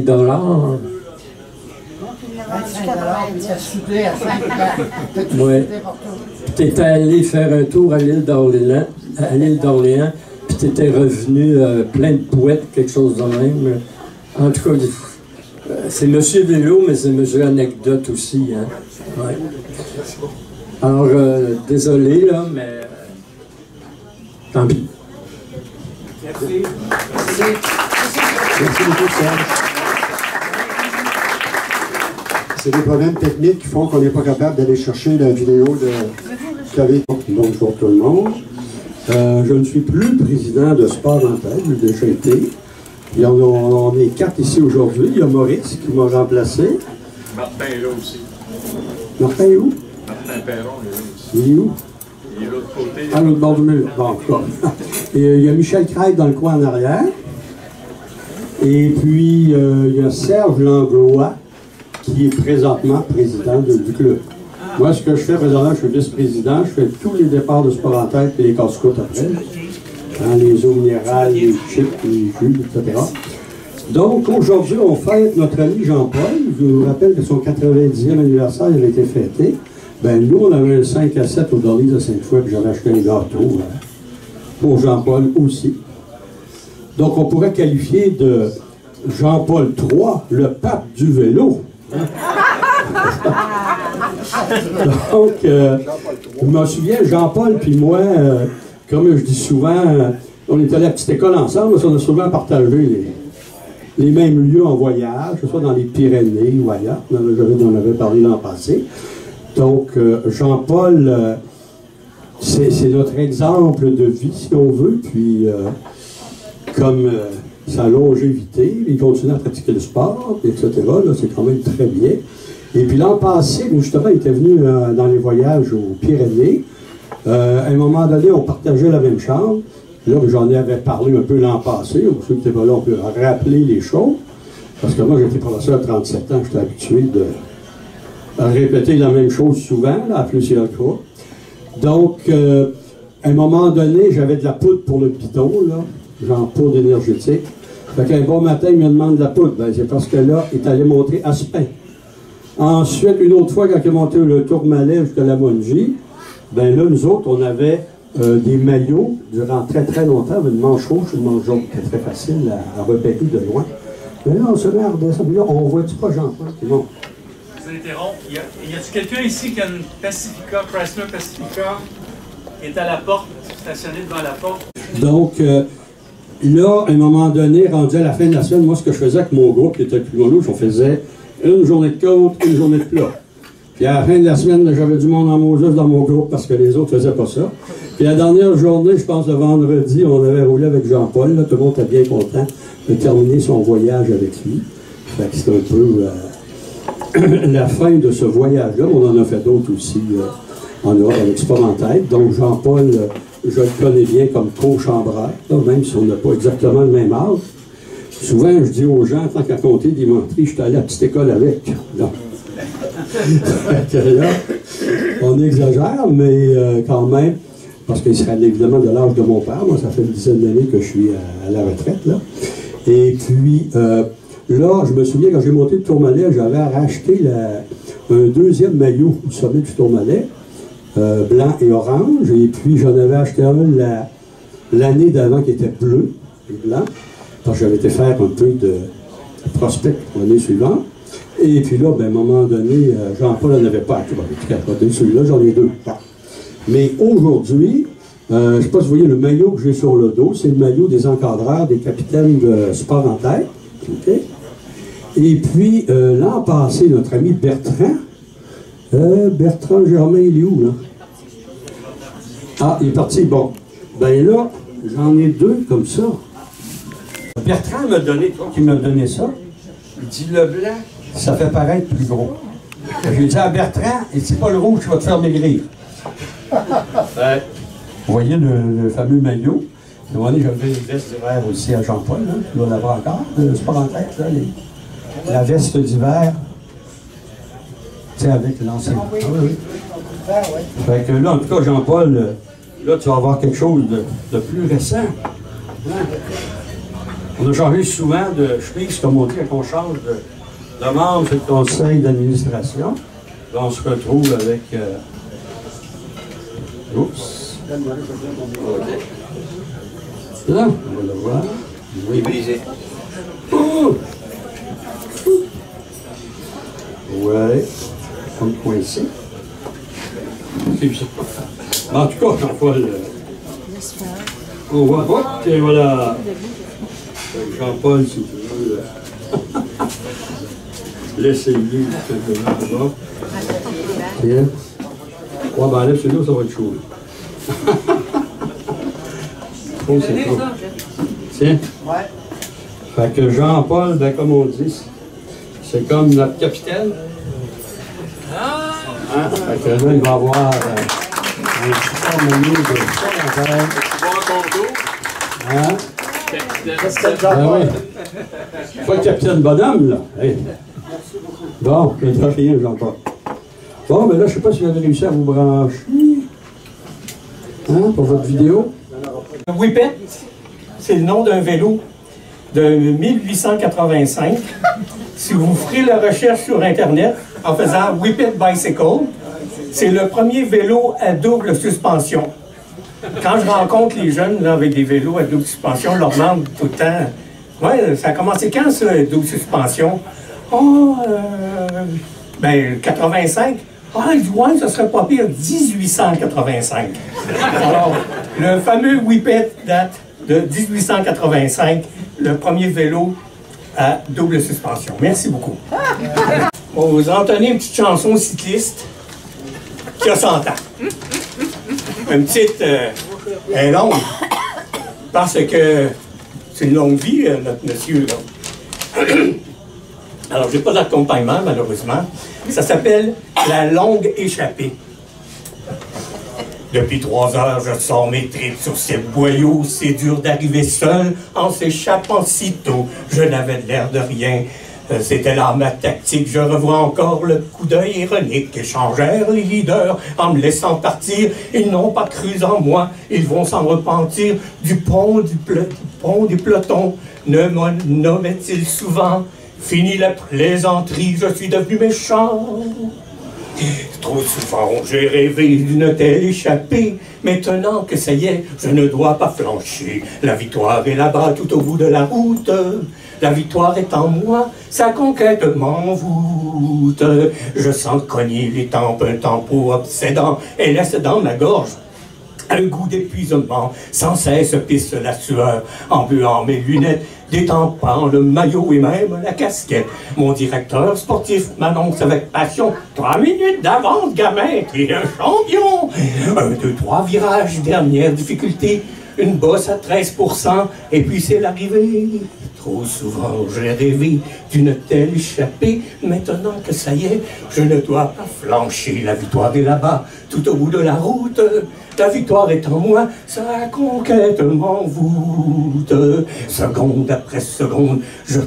Speaker 11: Oui. Tu étais allé faire un tour à l'île d'Orléans, puis tu étais revenu plein de pouettes, quelque chose de même. En tout cas, c'est Monsieur Vélo, mais c'est Monsieur Anecdote aussi. Hein? Ouais. Alors, désolé, là, mais tant pis.
Speaker 9: Merci.
Speaker 2: Merci beaucoup, Serge. C'est des problèmes techniques qui font qu'on n'est pas capable d'aller chercher la vidéo de Clavier. Bonjour tout le monde. Je ne suis plus président de Sport en Tête, j'ai déjà été. Et on est 4 ici aujourd'hui. Il y a Maurice qui m'a remplacé.
Speaker 3: Martin est là aussi.
Speaker 2: Martin est où?
Speaker 3: Martin Perron est là aussi.
Speaker 2: Il est où?
Speaker 3: Il est de l'autre côté.
Speaker 2: À l'autre bord du mur. Bon, et il y a Michel Craig dans le coin en arrière. Et puis, il y a Serge Langlois, qui est présentement président du club. Moi, ce que je fais présentement, je suis vice-président. Je fais tous les départs de Sport en Tête et les casse-côtes après. Hein, les eaux minérales, les chips, les jus, etc. Donc, aujourd'hui, on fête notre ami Jean-Paul. Je vous rappelle que son 90e anniversaire avait été fêté. Ben, nous, on avait un 5 à 7 au Dolly de Sainte-Foy, puis j'avais acheté un gâteau pour Jean-Paul aussi. Donc, on pourrait qualifier de Jean-Paul III, le pape du vélo. Donc, je me souviens, Jean-Paul puis moi, comme je dis souvent, on était à la petite école ensemble, on a souvent partagé les mêmes lieux en voyage, que ce soit dans les Pyrénées ou ailleurs. On en avait parlé l'an passé. Donc, Jean-Paul, c'est notre exemple de vie, si on veut, puis comme sa longévité, il continue à pratiquer le sport, etc. Là, c'est quand même très bien. Et puis l'an passé, justement, il était venu dans les voyages aux Pyrénées. À un moment donné, on partageait la même chambre. Là, j'en avais parlé un peu l'an passé. Pour ceux qui n'étaient pas là, on peut rappeler les choses. Parce que moi, j'étais professeur à 37 ans, j'étais habitué de répéter la même chose souvent, là, à plusieurs fois. Donc, à un moment donné, j'avais de la poudre pour le bidon, là, genre poudre énergétique. Fait qu'un bon matin, il me demande de la poudre. Ben, c'est parce que là, il est allé monter Aspin. Ensuite, une autre fois, quand il est monté le Tourmalet jusqu'à la Mongie, ben là, nous autres, on avait des maillots durant très très longtemps, avec une manche rouge, une manche jaune, qui est très facile à repérer de loin. Mais là, on se met à redescendre. Là, on voit-tu pas Jean-Paul qui monte?
Speaker 12: Je vous interromps. Y a-t-il quelqu'un ici qui a une Pacifica, Chrysler Pacifica, qui est à la porte, stationnée devant la porte?
Speaker 2: Donc, là, à un moment donné, rendu à la fin de la semaine, moi, ce que je faisais avec mon groupe, qui était le plus louche, on faisait une journée de côte, une journée de plat. Puis à la fin de la semaine, j'avais du monde en Moses dans mon groupe parce que les autres ne faisaient pas ça. Puis la dernière journée, je pense le vendredi, on avait roulé avec Jean-Paul. Tout le monde était bien content de terminer son voyage avec lui. Fait que c'est un peu la fin de ce voyage-là. On en a fait d'autres aussi en Europe avec Sport en Tête. Donc Jean-Paul, je le connais bien comme co-chambreur, même si on n'a pas exactement le même âge. Souvent, je dis aux gens, tant qu'à compter des menteries, je suis allé à la petite école avec. Donc, là, on exagère, mais quand même, parce qu'il serait évidemment de l'âge de mon père. Moi, ça fait une dizaine d'années que je suis à la retraite. Là. Et puis, là, je me souviens, quand j'ai monté le Tourmalet, j'avais racheté un deuxième maillot au sommet du Tourmalet.
Speaker 13: blanc et orange. Et puis j'en avais acheté un l'année d'avant qui était bleu et blanc. Parce que j'avais été faire un peu de prospect l'année suivante. Et puis là, ben, à un moment donné, Jean-Paul n'en avait pas à celui-là, j'en ai 2. Mais aujourd'hui, je ne sais pas si vous voyez le maillot que j'ai sur le dos, c'est le maillot des encadreurs, des capitaines de sport en tête. Okay? Et puis, l'an passé, notre ami Bertrand Germain, il est où, là? Ah, il est parti, bon. Ben là, j'en ai 2 comme ça. Bertrand m'a donné, toi qui m'as donné ça, il dit le blanc, ça fait paraître plus gros. J'ai dit à Bertrand, et c'est pas le rouge qui va te faire maigrir. Vous voyez le fameux maillot. À un moment donné, j'avais une veste d'hiver aussi à Jean-Paul, hein, tu dois l'avoir encore. C'est pas en tête, là, la veste d'hiver, tu sais, avec l'ancien. Ah, oui. Fait que là, en tout cas, Jean-Paul, là, tu vas avoir quelque chose de plus récent. Hein? On a changé souvent de chemise, comme on dit, quand on change de membre sur le conseil d'administration. Là, on se retrouve avec... Oups. Là, on va le voir. Oui, brisé. Oh! Ouais. Comme coincé. C'est ça. En tout cas, Jean-Paul. On va voir. Et voilà. Jean-Paul, si tu veux. L'essayer, simplement. Tiens. Ouais, ben enlève celui-là, ça va être chaud. Oh, c'est trop. Tiens. Ouais. Fait que Jean-Paul, ben comme on dit, c'est comme notre capitaine. Hein? Fait que là, il va avoir un super menu de ça. Hein? Ah oui. Pas le capitaine bonhomme, là. Hey. Bon, je ne rien, Jean-Paul. Bon, mais là, je ne sais pas si vous avez réussi à vous brancher. Hein, pour votre vidéo.
Speaker 14: Whippet, c'est le nom d'un vélo de 1885. Si vous ferez la recherche sur Internet en faisant Whippet Bicycle, c'est le premier vélo à double suspension. Quand je rencontre les jeunes là, avec des vélos à double suspension, je leur demande tout le temps, ouais, ça a commencé quand ça, double suspension? Oh, ben, 85. Ah, du moins, ça serait pas pire, 1885. Alors, le fameux Whippet date de 1885, le premier vélo à double suspension. Merci beaucoup. On va vous entonner une petite chanson cycliste qui a 100 ans. Une petite... elle est longue, parce que c'est une longue vie, notre monsieur, là. Alors, j'ai pas d'accompagnement, malheureusement. Ça s'appelle « La longue échappée ». Depuis 3 heures, je sors mes tripes sur ces boyaux. C'est dur d'arriver seul en s'échappant si tôt. Je n'avais l'air de rien. C'était là ma tactique. Je revois encore le coup d'œil ironique. Échangèrent les leaders en me laissant partir. Ils n'ont pas cru en moi. Ils vont s'en repentir. Du pont des pelotons ne me nommaient-ils souvent. Fini la plaisanterie, je suis devenu méchant. Trop souvent, j'ai rêvé d'une telle échappée. Maintenant que ça y est, je ne dois pas flancher. La victoire est là-bas, tout au bout de la route. La victoire est en moi, sa conquête m'envoûte. Je sens cogner les tempes, un tempo obsédant, et laisse dans ma gorge un goût d'épuisement. Sans cesse pisse la sueur, en buant mes lunettes, détempant le maillot et même la casquette. Mon directeur sportif m'annonce avec passion: 3 minutes d'avance, gamin, t'es un champion. 1, 2, 3 virages, dernière difficulté, une bosse à 13%, et puis c'est l'arrivée. Trop souvent j'ai rêvé d'une telle échappée. Maintenant que ça y est, je ne dois pas flancher. La victoire est là-bas, tout au bout de la route. La victoire est en moi, sa conquête m'envoûte. Seconde après seconde, je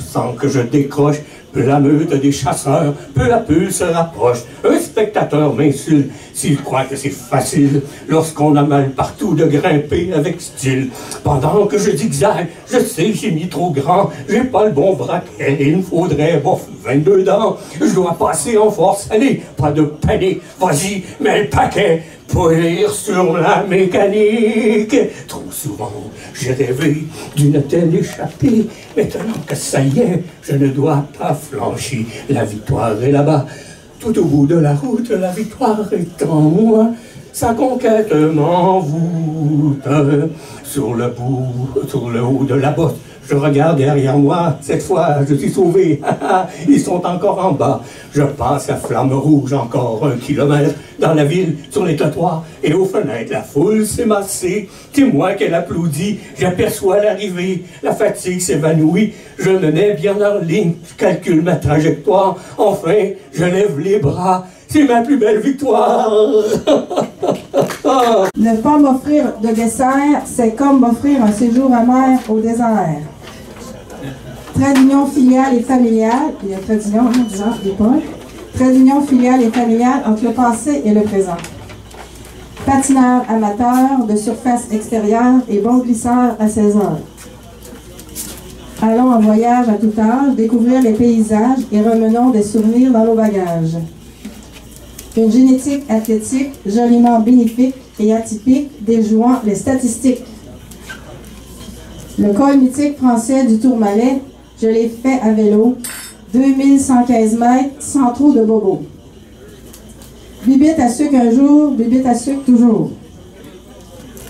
Speaker 14: sens que je décroche. La meute des chasseurs, peu à peu se rapproche. Un spectateur m'insulte. s'il croit que c'est facile, lorsqu'on a mal partout, de grimper avec style. Pendant que je zigzague, je sais, j'ai mis trop grand, j'ai pas le bon braquet, il me faudrait, bof, 22 dents. Je dois passer en force, allez, pas de panique, vas-y, mets le paquet. Polir sur la mécanique. Trop souvent, j'ai rêvé d'une telle échappée. Maintenant que ça y est, je ne dois pas flancher. La victoire est là-bas. Tout au bout de la route, la victoire est en moi. Sa conquête m'envoûte. Sur le haut de la botte, je regarde derrière moi. Cette fois, je suis sauvé. Ils sont encore en bas. Je passe la flamme rouge encore 1 kilomètre dans la ville, sur les trottoirs et aux fenêtres. La foule s'est massée. C'est moi qu'elle applaudit. J'aperçois l'arrivée. La fatigue s'évanouit. Je me mets bien en ligne. Je calcule ma trajectoire. Enfin, je lève les bras. C'est ma plus belle victoire.
Speaker 5: Ne pas m'offrir de dessert, c'est comme m'offrir un séjour amer au désert. Trait d'union filiale et familiale, il y a trait d'union, disons, des pas. Trait d'union filiale et familiale entre le passé et le présent. Patineur amateur de surface extérieure et bon glisseur à 16 heures. Allons en voyage à tout âge, découvrir les paysages et remenons des souvenirs dans nos bagages. Une génétique athlétique joliment bénéfique et atypique déjouant les statistiques. Le col mythique français du Tourmalet, je l'ai fait à vélo, 2115 mètres sans trop de bobos. Bibite à sucre un jour, bibite à sucre toujours.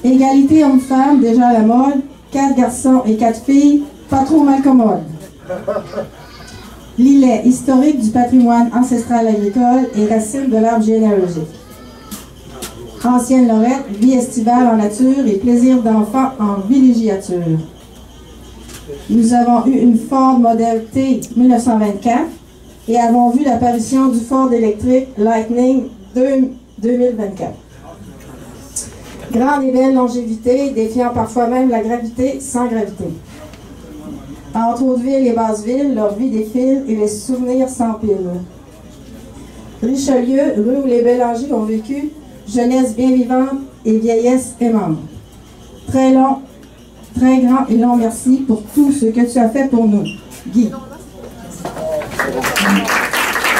Speaker 5: Égalité homme-femme, déjà à la mode, 4 garçons et 4 filles, pas trop mal commode. L'îlet historique du patrimoine ancestral agricole et racine de l'arbre généalogique. Ancienne Lorette, vie estivale en nature et plaisir d'enfant en villégiature. Nous avons eu une Ford Model T 1924 et avons vu l'apparition du Ford électrique Lightning 2024. Grande et belle longévité, défiant parfois même la gravité sans gravité. Entre Hauteville et Basse-Ville, leur vie défile et les souvenirs s'empilent. Richelieu, rue où les Bélangers ont vécu, jeunesse bien vivante et vieillesse aimante. Très long, très grand et long merci pour tout ce que tu as fait pour nous. Guy.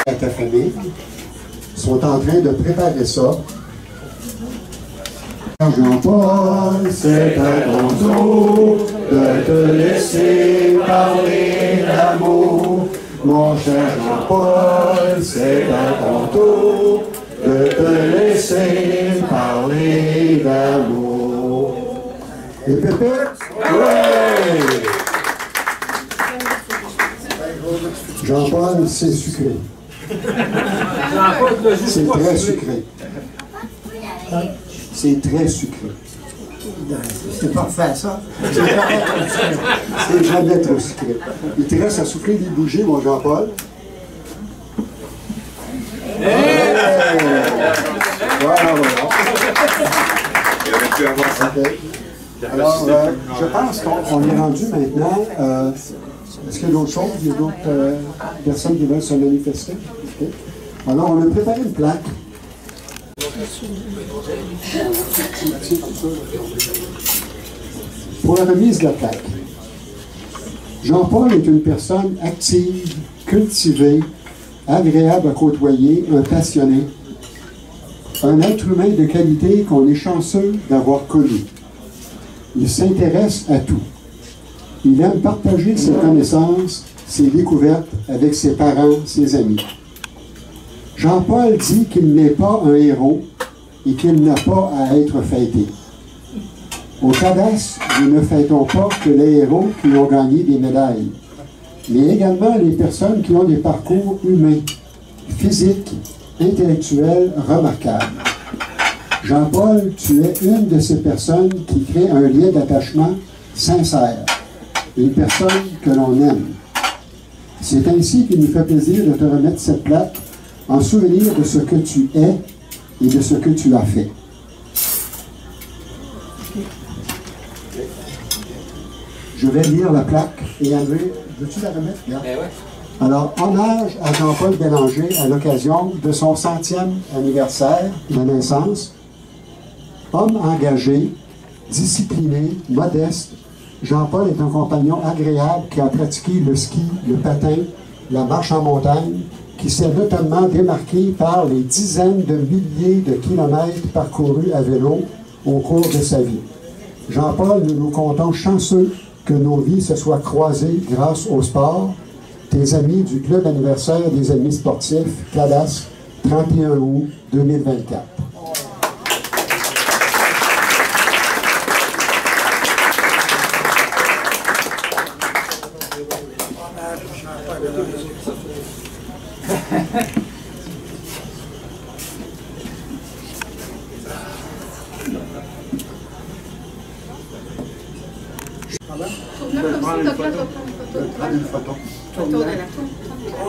Speaker 2: À ta famille, sont en train de préparer ça. Jean-Paul, c'est à ton tour de te laisser parler d'amour. Mon cher Jean-Paul, c'est à ton tour de te laisser parler d'amour. Et Pépé? Oui! Jean-Paul, c'est sucré. C'est très sucré. C'est très sucré.
Speaker 8: C'est parfait, ça.
Speaker 2: C'est jamais trop sucré. Il te reste à souffler des bougies, mon Jean-Paul. Voilà. Okay. Alors, je pense qu'on est rendu maintenant. Est-ce qu'il y a d'autres choses? Il y a d'autres personnes qui veulent se manifester? Okay. Alors, on a préparé une plaque. Pour la remise de la plaque. Jean-Paul est une personne active, cultivée, agréable à côtoyer, un passionné, un être humain de qualité qu'on est chanceux d'avoir connu. Il s'intéresse à tout. Il aime partager ses connaissances, ses découvertes avec ses parents, ses amis. Jean-Paul dit qu'il n'est pas un héros et qu'il n'a pas à être fêté. Au CADAS, nous ne fêtons pas que les héros qui ont gagné des médailles, mais également les personnes qui ont des parcours humains, physiques, intellectuels remarquables. Jean-Paul, tu es une de ces personnes qui crée un lien d'attachement sincère, une personne que l'on aime. C'est ainsi qu'il nous fait plaisir de te remettre cette plaque en souvenir de ce que tu es et de ce que tu as fait. Je vais lire la plaque et André, veux-tu la remettre? Là? Alors, hommage à Jean-Paul Bélanger à l'occasion de son 100e anniversaire de naissance. Homme engagé, discipliné, modeste, Jean-Paul est un compagnon agréable qui a pratiqué le ski, le patin, la marche en montagne, qui s'est notamment démarqué par les dizaines de milliers de kilomètres parcourus à vélo au cours de sa vie. Jean-Paul, nous nous comptons chanceux que nos vies se soient croisées grâce au sport. Tes amis du Club anniversaire des amis sportifs, CADAS, 31 août 2024. Prendre une photo.
Speaker 1: Oh,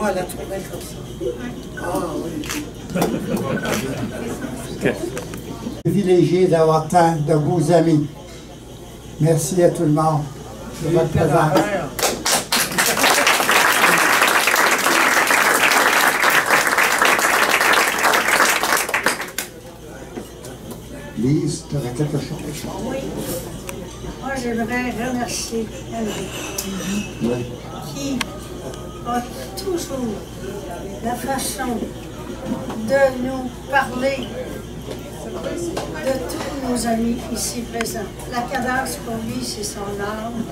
Speaker 1: elle a tourné comme ça. Ah oui.
Speaker 8: Privilégié d'avoir tant de beaux amis. Merci à tout le monde de votre présence.
Speaker 2: Lise, tu aurais quelque chose?
Speaker 15: Oui. Moi, j'aimerais remercier Henry, qui a toujours la façon de nous parler de tous nos amis ici présents. La cadence, pour lui, c'est son âme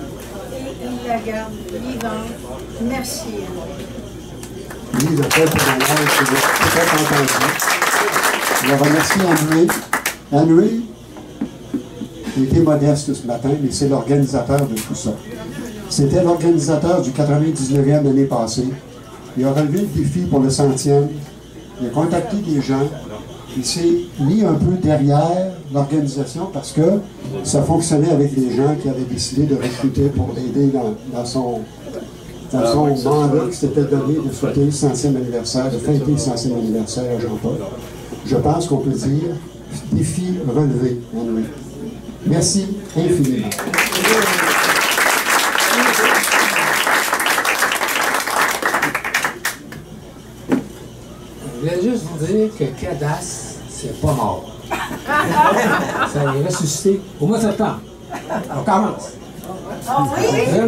Speaker 15: et il la garde vivante. Merci, Henry.
Speaker 2: Lise a fait pour l'honneur, c'est peut-être entendu. Je remercie Henry. Henry était modeste ce matin, mais c'est l'organisateur de tout ça. C'était l'organisateur du 99e l'année passée. Il a relevé le défi pour le 100e. Il a contacté des gens. Il s'est mis un peu derrière l'organisation parce que ça fonctionnait avec les gens qui avaient décidé de recruter pour l'aider dans son mandat qui s'était donné de fêter le 100e anniversaire, de fêter le 100e anniversaire à Jean-Paul. Je pense qu'on peut dire défi relevé, Henry. Merci infiniment.
Speaker 6: Je voulais juste vous dire que CADAS, c'est pas mort. Ça est ressuscité au mois de septembre. On commence.
Speaker 15: Ah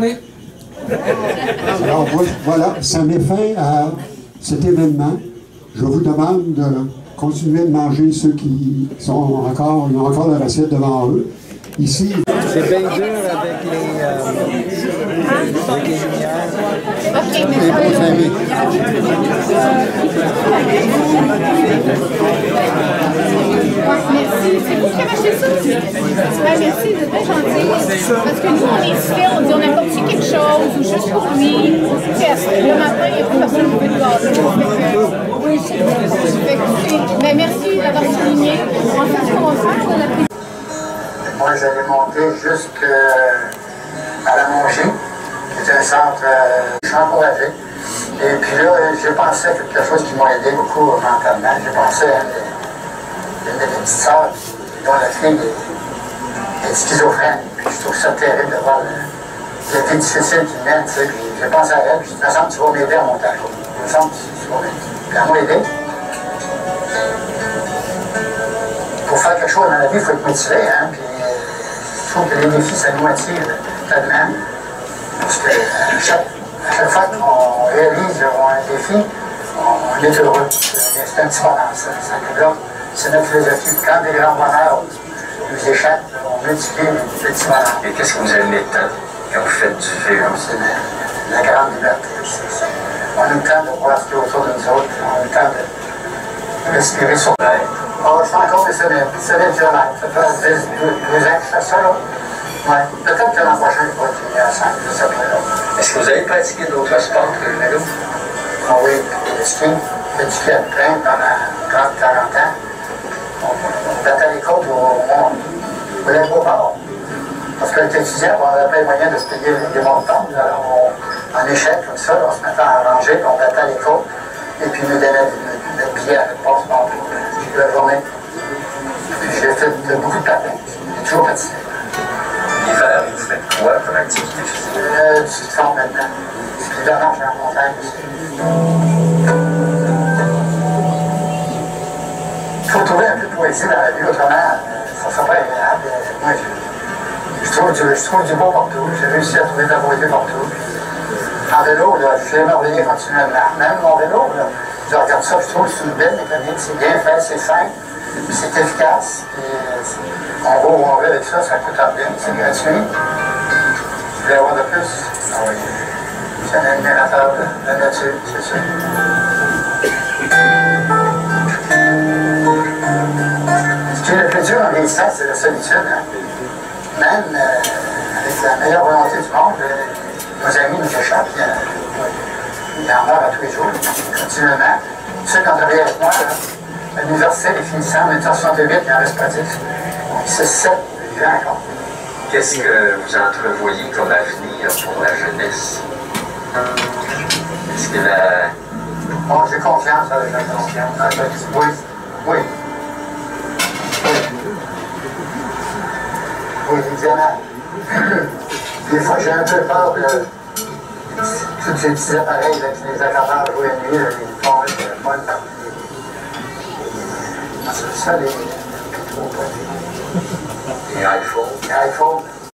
Speaker 15: oui?
Speaker 2: Alors voilà, ça met fin à cet événement. Je vous demande de continuer de manger ceux qui sont encore, ils ont encore leur assiette devant eux. Ici,
Speaker 4: c'est bien dur avec les lumières.
Speaker 2: Les bons amis.
Speaker 7: Merci. C'est vous qui avez acheté ça? Ben, merci, vous êtes bien gentil. Parce que nous, on est ici, on dit on apporte quelque chose, ou juste pour lui. Le matin, il n'y a plus personne qui veut le gâteau. Mais merci d'avoir souligné. En fait, ce qu'on va faire, on a pris.
Speaker 16: Moi, j'allais monter jusqu'à la Mongie, qui est un centre encouragé. Et puis là, j'ai pensé à quelque chose qui m'a aidé beaucoup mentalement. J'ai pensé à une de mes petites sœurs dont la fille est schizophrène. Puis je trouve ça terrible de voir la vie difficile qu'il mène. Puis j'ai pensé à elle, puis il me semble que tu vas m'aider à monter à côte. Il me semble que tu vas m'aider. Puis elle m'a aidé. Pour faire quelque chose dans la vie, il faut être motivé. Hein? Puis, je trouve que les défis, ça nous motive tellement. Parce que à chaque fois qu'on réalise un défi, on est heureux. C'est un petit bonheur, ça. C'est notre philosophie. Quand des grands bonheurs nous échappent, on multiplie les petits bonheurs.
Speaker 17: Et qu'est-ce que vous aimez tant quand vous faites du vélo?
Speaker 16: C'est la grande liberté. On a le temps de voir ce qu'il y a autour de nous autres. On a le temps de respirer sur l'air. Oh, je fais encore des semaines violentes. Ça fait 2 ans que je fais ça, là. Ouais. Peut-être que l'an prochain, je vais continuer à 5, je sais pas, là.
Speaker 17: Est-ce que vous avez pratiqué d'autres sports que le vélo?
Speaker 16: Ah oui, le ski. J'ai fait du ski à plein pendant 30-40 ans. On battait les côtes au voulait pas part. Parce que les étudiants, on n'avait pas les moyens de se payer des montants. Alors, en échec, comme ça, on se mettait en rangée, puis on battait les côtes. Et puis, ils nous donnaient des billets à la passe-part pour la journée. J'ai fait beaucoup de patins. J'ai toujours patiné.
Speaker 17: L'hiver, vous faites quoi comme activité physique?
Speaker 16: Du sport maintenant. Puis d'avant, j'ai en montagne aussi. Il faut trouver un peu de poésie dans la vie, autrement, ça ne sera pas agréable. Moi, je trouve du beau partout. J'ai réussi à trouver de la beauté partout. En vélo, là, je suis émerveillé continuellement. Même mon vélo, là, je regarde ça, je trouve que c'est une belle mécanique, c'est bien fait, c'est simple, c'est efficace. Puis, on va où on veut avec ça, ça coûte rien, c'est gratuit. Je voulais avoir de plus. Ah oui. C'est un admirateur de la nature, c'est sûr. Ce qui est le plus dur en vieillissant, c'est la solitude. Hein? Même avec la meilleure volonté du monde, nos amis nous échappent. Il en meurt à tous les jours, continuellement. Ceux qui ont travaillé avec moi, là, l'université est finissant en 1968, il en reste pas 10. C'est 7 vivants encore.
Speaker 17: Qu'est-ce que vous entrevoyez comme avenir pour la jeunesse? Est-ce que la...
Speaker 16: Bon, j'ai confiance avec la confiance. Oui, oui. Oui, évidemment. Des fois, j'ai un peu peur de tous ces petits appareils avec les accordeurs jouer à nuit, les fonds de téléphone. C'est ça, les iPhones. Les iPhones.